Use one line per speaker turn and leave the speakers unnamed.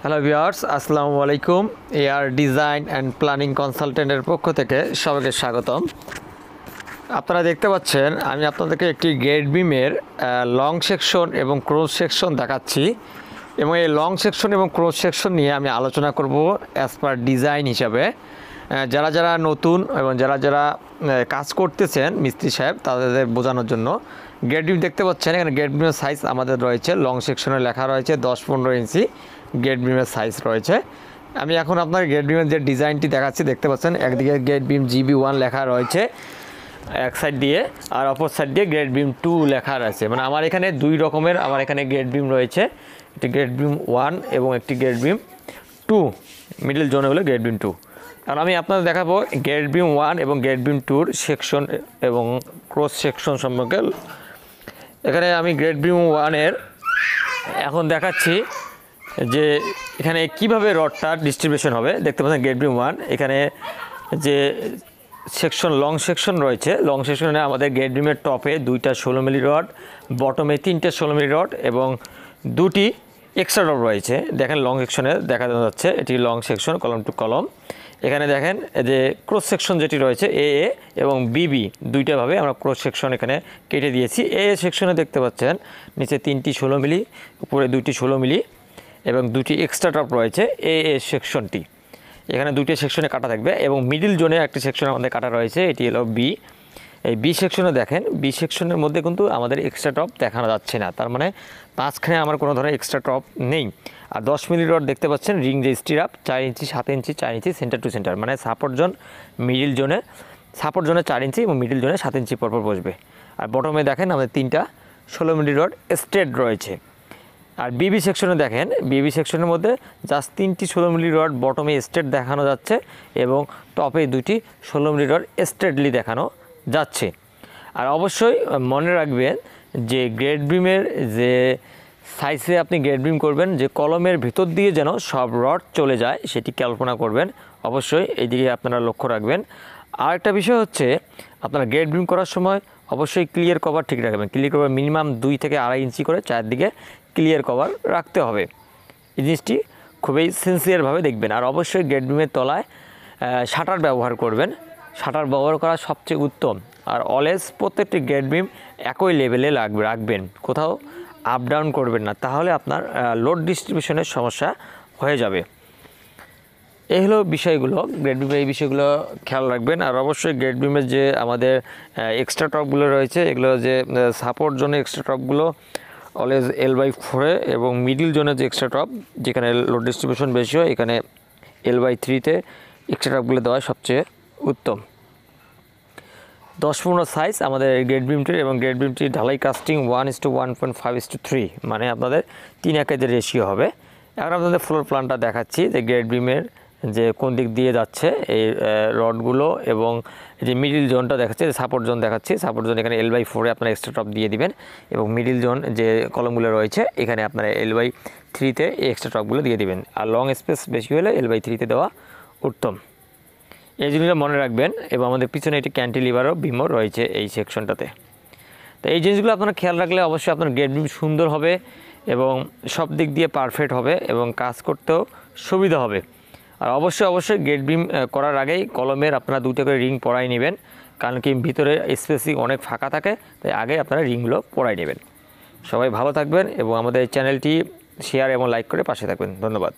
Hello viewers, আসসালামু আলাইকুম। AR design and planning কনসালটেন্টের পক্ষ থেকে সবাইকে স্বাগতম। আপনারা দেখতে পাচ্ছেন আমি আপনাদেরকে একটি গেট বিমের লং সেকশন এবং ক্রস সেকশন দেখাচ্ছি এবং এই লং সেকশন এবং ক্রস সেকশন নিয়ে আমি আলোচনা করব অ্যাজ পার ডিজাইন হিসাবে। যারা যারা নতুন এবং যারা যারা কাজ করতেছেন মিস্ত্রি সাহেব তাদের বোঝানোর জন্য গেট বিম দেখতে পাচ্ছেন। এখানে গেট বিমের সাইজ আমাদের রয়েছে, লং সেকশনে লেখা রয়েছে 10-15 ইঞ্চি গেট বিমের সাইজ রয়েছে। আমি এখন আপনার গেট বিমের যে ডিজাইনটি দেখাচ্ছি, দেখতে পাচ্ছেন একদিকে গেট বিম GB1 লেখা রয়েছে এক সাইড দিয়ে, আর অপর সাইড দিয়ে গেট বিম 2 লেখা রয়েছে। মানে আমার এখানে দুই রকমের আমার এখানে গেট বিম রয়েছে, একটি গেট বিম 1 এবং একটি গেট বিম 2, মিডল জোনে হলো গেট বিম 2। কারণ আমি আপনাদের দেখাবো গেট বিম 1 এবং গেট বিম 2-র সেকশন এবং ক্রস সেকশন সম্পর্কে। এখানে আমি গেট বিম 1-এর এখন দেখাচ্ছি যে এখানে কিভাবে রডটা ডিস্ট্রিবিউশন হবে। দেখতে পাচ্ছেন গেট বিম 1 এখানে যে সেকশন লং সেকশন রয়েছে, লং সেকশনে আমাদের গেট বিমের টপে 2টা 16 মিলি রড, বটমে 3টে 16 মিলি রড এবং 2টি এক্সট্রা রড রয়েছে। দেখেন লং সেকশনে দেখা যাচ্ছে এটি লং সেকশন কলম টু কলম। এখানে দেখেন যে ক্রস সেকশন যেটি রয়েছে এ এবং বিবি দুইটাভাবে আমরা ক্রস সেকশন এখানে কেটে দিয়েছি। এ সেকশনে দেখতে পাচ্ছেন নিচে 3টি 16 মিলি, উপরে 2টি 16 মিলি এবং 2টি এক্সট্রা টপ রয়েছে। এ সেকশনটি এখানে 2টি সেকশনে কাটা থাকবে এবং মিডিল জোনে একটি সেকশন আমাদের কাটা রয়েছে, এটি হলো বি। এই বি সেকশনে দেখেন, বি সেকশনের মধ্যে কিন্তু আমাদের এক্সট্রা টপ দেখানো যাচ্ছে না, তার মানে মাঝখানে আমার কোনো ধরনের এক্সট্রা টপ নেই। আর 10 মিলি রড দেখতে পাচ্ছেন রিং যে স্টিরাপ 4 ইঞ্চি 7 ইঞ্চি 4 ইঞ্চি সেন্টার টু সেন্টার, মানে সাপোর্ট জোন মিডিল জোনে, সাপোর্ট জোনে 4 ইঞ্চি এবং মিডিল জোনে 7 ইঞ্চি পরপর বসবে। আর বটমে দেখেন আমাদের 3টা 16 মিলি রড স্ট্রেট রয়েছে। আর বিবি সেকশনে দেখেন, বিবি সেকশনের মধ্যে জাস্ট 3টি 16 মিলি রড বটমে স্ট্রেট দেখানো যাচ্ছে এবং টপে 2টি 16 মিলি রড স্ট্রেটলি দেখানো যাচ্ছে। আর অবশ্যই মনে রাখবেন যে গেট বিমের যে সাইজে আপনি গেট বিম করবেন, যে কলমের ভিতর দিয়ে যেন সব রড চলে যায় সেটি কল্পনা করবেন, অবশ্যই এই দিকে আপনারা লক্ষ্য রাখবেন। আর একটা বিষয় হচ্ছে আপনারা গেট বিম করার সময় অবশ্যই ক্লিয়ার কভার ঠিক রাখবেন। ক্লিয়ার কভার মিনিমাম 2 থেকে 2.5 ইঞ্চি করে চারদিকে ক্লিয়ার কভার রাখতে হবে। এই জিনিসটি খুবই সিনসিয়ারভাবে দেখবেন। আর অবশ্যই গেট বিমের তলায় শাটার ব্যবহার করবেন, শাটার ব্যবহার করা সবচেয়ে উত্তম। আর অলওয়েজ প্রত্যেকটি গেট বিম একই লেভেলে রাখবেন, কোথাও আপ ডাউন করবেন না, তাহলে আপনার লোড ডিস্ট্রিবিউশনের সমস্যা হয়ে যাবে। এই হলো বিষয়গুলো, গেট বিমের এই বিষয়গুলো খেয়াল রাখবেন। আর অবশ্যই গেট বিমের যে আমাদের এক্সট্রা টপগুলো রয়েছে, এগুলো যে সাপোর্ট জোনে এক্সট্রা টপগুলো অলওয়েজ L/4 এবং মিডিল জোনে যে এক্সট্রা টপ যেখানে লোড ডিস্ট্রিবিউশন বেশি হয়, এখানে L/3-তে এক্সট্রা টপগুলো দেওয়া সবচেয়ে উত্তম। 10-15 সাইজ আমাদের গেট বিমটির এবং গেট বিমটির ঢালাই কাস্টিং 1:1.5:3, মানে আপনাদের 3:1 রেশিও হবে। এখন আপনাদের ফ্লোর প্ল্যানটা দেখাচ্ছি যে গেট বিমের যে কোন দিক দিয়ে যাচ্ছে এই রডগুলো এবং যে মিডিল জোনটা দেখাচ্ছে, যে সাপোর্ট জোন দেখাচ্ছি, সাপোর্ট জোন এখানে L/4-এ আপনারা এক্সট্রা টপ দিয়ে দিবেন এবং মিডিল জোন যে কলমগুলো রয়েছে এখানে আপনারা L/3-তে এক্সট্রা টপগুলো দিয়ে দিবেন। আর লং স্পেস বেশি হলে L/3-তে দেওয়া উত্তম। এই জিনিসটা মনে রাখবেন। এবং আমাদের পিছনে একটি ক্যান্টিলিভারও বিমও রয়েছে এই সেকশনটাতে। তো এই জিনিসগুলো আপনারা খেয়াল রাখলে অবশ্যই আপনার গেট বিম সুন্দর হবে এবং সব দিক দিয়ে পারফেক্ট হবে এবং কাজ করতেও সুবিধা হবে। আর অবশ্যই গেট বিম করার আগেই কলমের আপনারা 2টা করে রিং পরাই নেবেন, কারণ কি ভিতরে স্পেসিং অনেক ফাঁকা থাকে, তাই আগে আপনারা রিংগুলো পরাই নেবেন। সবাই ভালো থাকবেন এবং আমাদের এই চ্যানেলটি শেয়ার এবং লাইক করে পাশে থাকবেন। ধন্যবাদ।